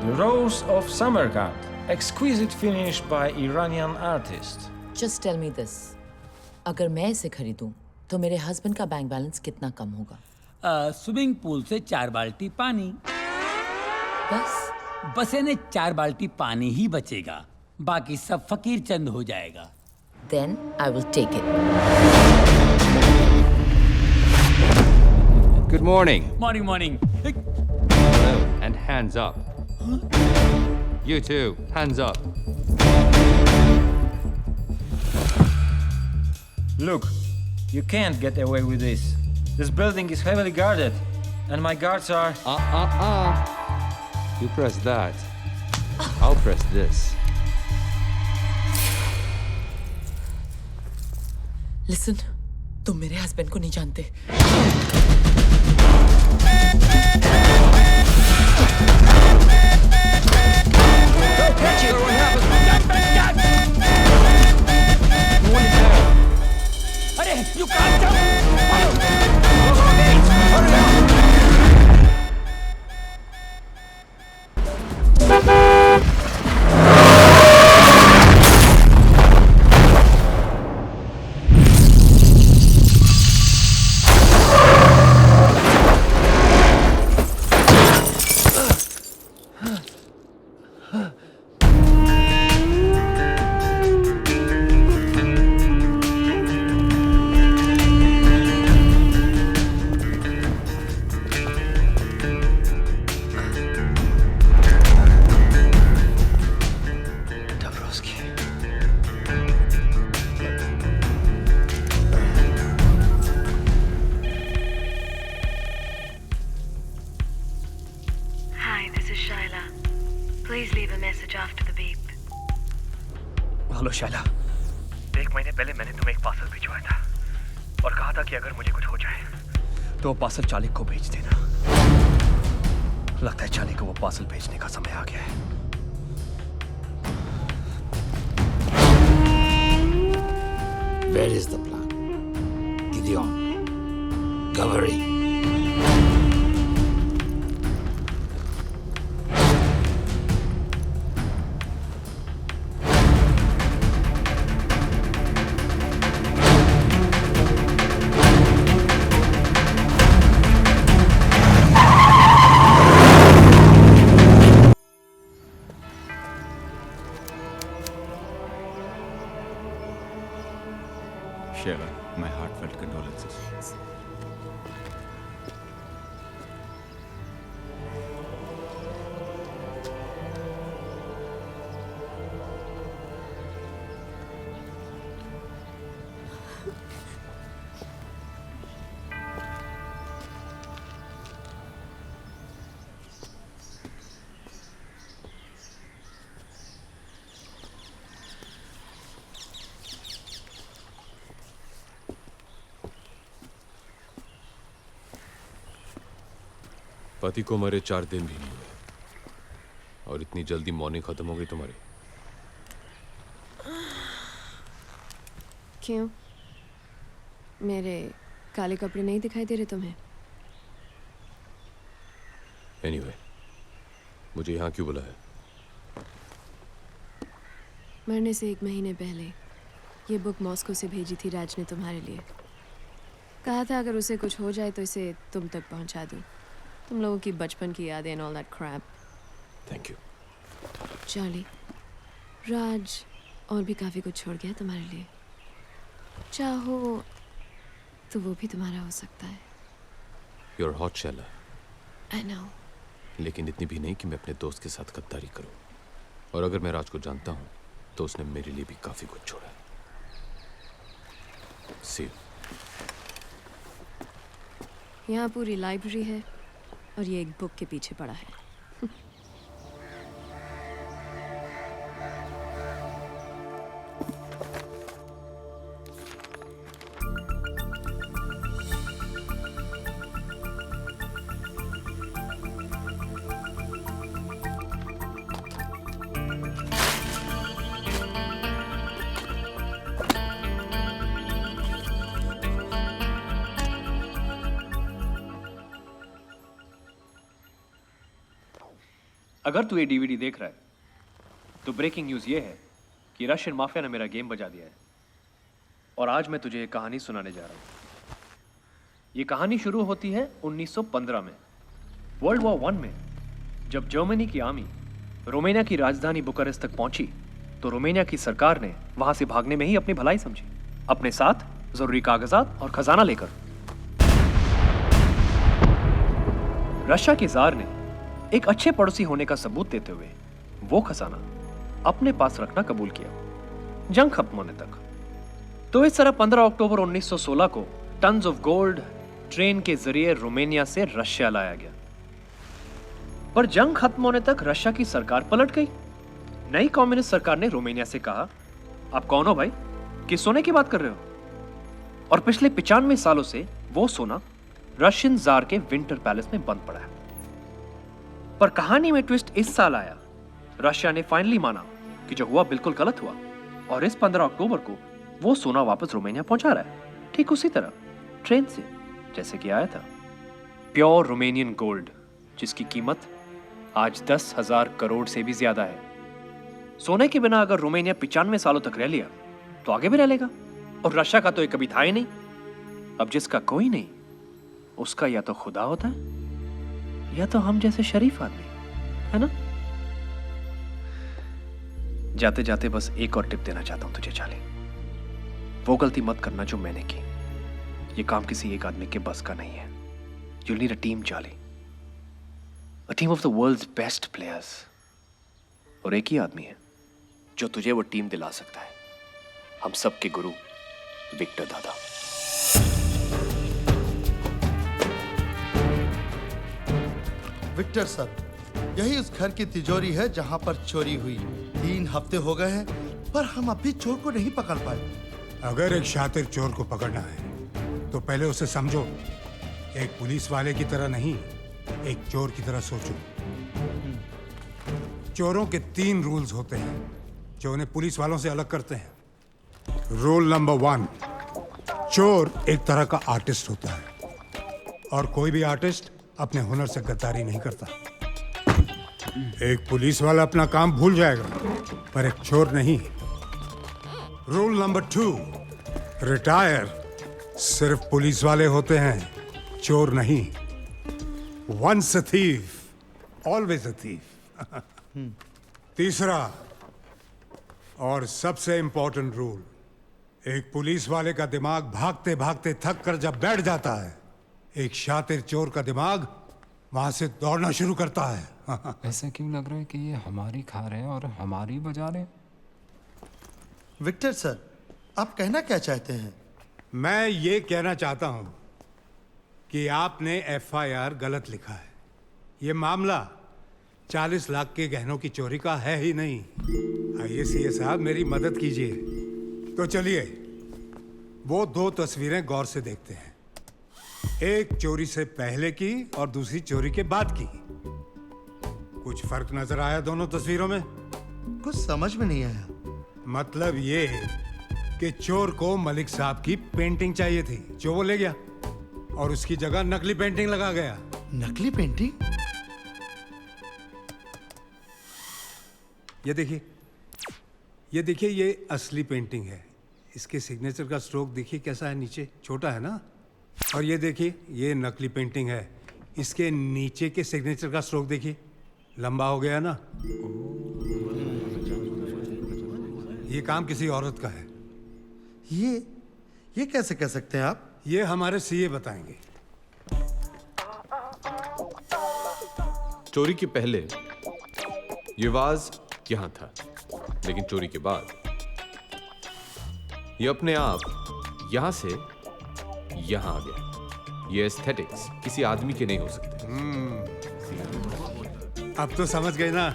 The Rose of Samarkand, exquisite finish by Iranian artist. Just tell me this. अगर मैं इसे खरीदूं तो मेरे हस्बैंड का बैंक बैलेंस कितना कम होगा? स्विमिंग पूल से 4 बाल्टी पानी। बस यानी 4 बाल्टी पानी ही बचेगा, बाकी सब फकीर चंद हो जाएगा। Then I will take it. Good morning. Morning. Hello, and hands up. You too, hands up. Look, you can't get away with this. This building is heavily guarded, and my guards are... You press that. I'll press this. Listen, तुम मेरे husband को नहीं जानते। अरे, you can't jump! Please leave a message after the beep. Hello Shaila, 1 महीने पहले मैंने तुम्हें एक पार्सल भिजवाया था और कहा था कि अगर मुझे कुछ हो जाए तो वो पार्सल चालिक को भेज देना। लगता है चालिक को वो पार्सल भेजने का समय आ गया है। Where is the plan? Gideon, Gavary. Sheva, my heartfelt condolences. पति को मरे 4 दिन भी नहीं हुए और इतनी जल्दी मॉर्निंग खत्म हो गई तुम्हारी। क्यों? मेरे काले कपड़े नहीं दिखाई दे रहे तुम्हें? Anyway, मुझे यहाँ क्यों बुलाया? मरने से 1 महीने पहले ये बुक मॉस्को से भेजी थी राज ने तुम्हारे लिए। कहा था अगर उसे कुछ हो जाए तो इसे तुम तक पहुँचा दूँ। तुम लोगों की बचपन की यादें and all that crap. Thank you. Charlie, Raj और भी काफी कुछ छोड़ गया तुम्हारे लिए। चाहो तो वो भी तुम्हारा हो सकता है। You're hot, Shella. I know. लेकिन इतनी भी नहीं कि मैं अपने दोस्त के साथ गद्दारी करूं। और अगर मैं राज को जानता हूं, तो उसने मेरे लिए भी काफी कुछ छोड़ा है। See you. यहाँ पूरी लाइब्रेरी है और ये एक बुक के पीछे पड़ा है। अगर तू ये डीवीडी देख रहा है तो ब्रेकिंग न्यूज़ ये है कि रशियन माफिया ने मेरा गेम बजा दिया है और आज मैं तुझे एक कहानी सुनाने जा रहा हूँ। ये कहानी शुरू होती है 1915 में, वर्ल्ड वॉर 1 में। जब जर्मनी की आर्मी रोमानिया की राजधानी बुखारेस्ट तक पहुंची तो रोमानिया की सरकार ने वहां से भागने में ही अपनी भलाई समझी, अपने साथ जरूरी कागजात और खजाना लेकर। रशिया के जार ने एक अच्छे पड़ोसी होने का सबूत देते हुए वो खजाना अपने पास रखना कबूल किया, जंग खत्म होने तक। तो इस तरह 15 अक्टूबर 1916 को टन्स ऑफ गोल्ड ट्रेन के जरिए रोमानिया से रशिया लाया गया। पर जंग खत्म होने तक रशिया की सरकार पलट गई। नई कम्युनिस्ट सरकार ने रोमानिया से कहा, आप कौन हो भाई, किस सोने की बात कर रहे हो? और पिछले 95 सालों से वो सोना रशियन जार के विंटर पैलेस में बंद पड़ा है। पर कहानी में ट्विस्ट इस साल आया। रशिया ने फाइनली माना कि जो हुआ बिल्कुल गलत हुआ और इस 15 अक्टूबर को वो सोना वापस रोमानिया पहुंचा रहा है, ठीक उसी तरह ट्रेन से जैसे कि आया था। प्योर रोमानियन गोल्ड, जिसकी कीमत आज 10,000 करोड़ से भी ज्यादा है। सोने के बिना अगर रोमानिया 95 सालों तक रह लिया तो आगे भी रह लेगा। और रशिया का तो ये कभी था ही नहीं। अब जिसका कोई नहीं उसका या तो खुदा होता है या तो हम जैसे शरीफ आदमी, है ना? जाते जाते बस एक और टिप देना चाहता हूं तुझे चार्ली। वो गलती मत करना जो मैंने की। ये काम किसी एक आदमी के बस का नहीं है। You'll need a team, Charlie. A team of the world's best players. और एक ही आदमी है जो तुझे वो टीम दिला सकता है। हम सब के गुरु विक्टर दादा। विक्टर सर, यही उस घर की तिजोरी है जहां पर चोरी हुई। 3 हफ्ते हो गए हैं पर हम अभी चोर को नहीं पकड़ पाए। अगर एक शातिर चोर को पकड़ना है तो पहले उसे समझो। एक पुलिस वाले की तरह नहीं, एक चोर की तरह सोचो। चोरों के 3 रूल्स होते हैं जो उन्हें पुलिस वालों से अलग करते हैं। रूल नंबर 1, चोर एक तरह का आर्टिस्ट होता है और कोई भी आर्टिस्ट अपने हुनर से गद्दारी नहीं करता। एक पुलिस वाला अपना काम भूल जाएगा पर एक चोर नहीं। रूल नंबर 2, रिटायर सिर्फ पुलिस वाले होते हैं, चोर नहीं। Once a thief always a thief. तीसरा और सबसे इंपॉर्टेंट रूल, एक पुलिस वाले का दिमाग भागते भागते थक कर जब बैठ जाता है, एक शातिर चोर का दिमाग वहां से दौड़ना शुरू करता है। ऐसा क्यों लग रहा है कि ये हमारी खा रहे हैं और हमारी बजा रहे हैं? विक्टर सर, आप कहना क्या चाहते हैं? मैं ये कहना चाहता हूं कि आपने FIR गलत लिखा है। ये मामला 40 लाख के गहनों की चोरी का है ही नहीं। आइए सीए साहब, मेरी मदद कीजिए। तो चलिए वो 2 तस्वीरें गौर से देखते हैं। एक चोरी से पहले की और दूसरी चोरी के बाद की। कुछ फर्क नजर आया दोनों तस्वीरों में? कुछ समझ में नहीं आया। मतलब ये कि चोर को मलिक साहब की पेंटिंग चाहिए थी जो वो ले गया और उसकी जगह नकली पेंटिंग लगा गया। नकली पेंटिंग? ये देखिए, ये असली पेंटिंग है। इसके सिग्नेचर का स्ट्रोक देखिए कैसा है, नीचे छोटा है ना। और ये देखिए, ये नकली पेंटिंग है। इसके नीचे के सिग्नेचर का स्ट्रोक देखिए, लंबा हो गया ना। ये काम किसी औरत का है। ये कैसे कह सकते हैं आप? ये हमारे सीए बताएंगे। चोरी के पहले ये वाज यहां था, लेकिन चोरी के बाद ये अपने आप यहां से यहां आ गया। ये एस्थेटिक्स किसी आदमी के नहीं हो सकते। अब तो समझ गए ना।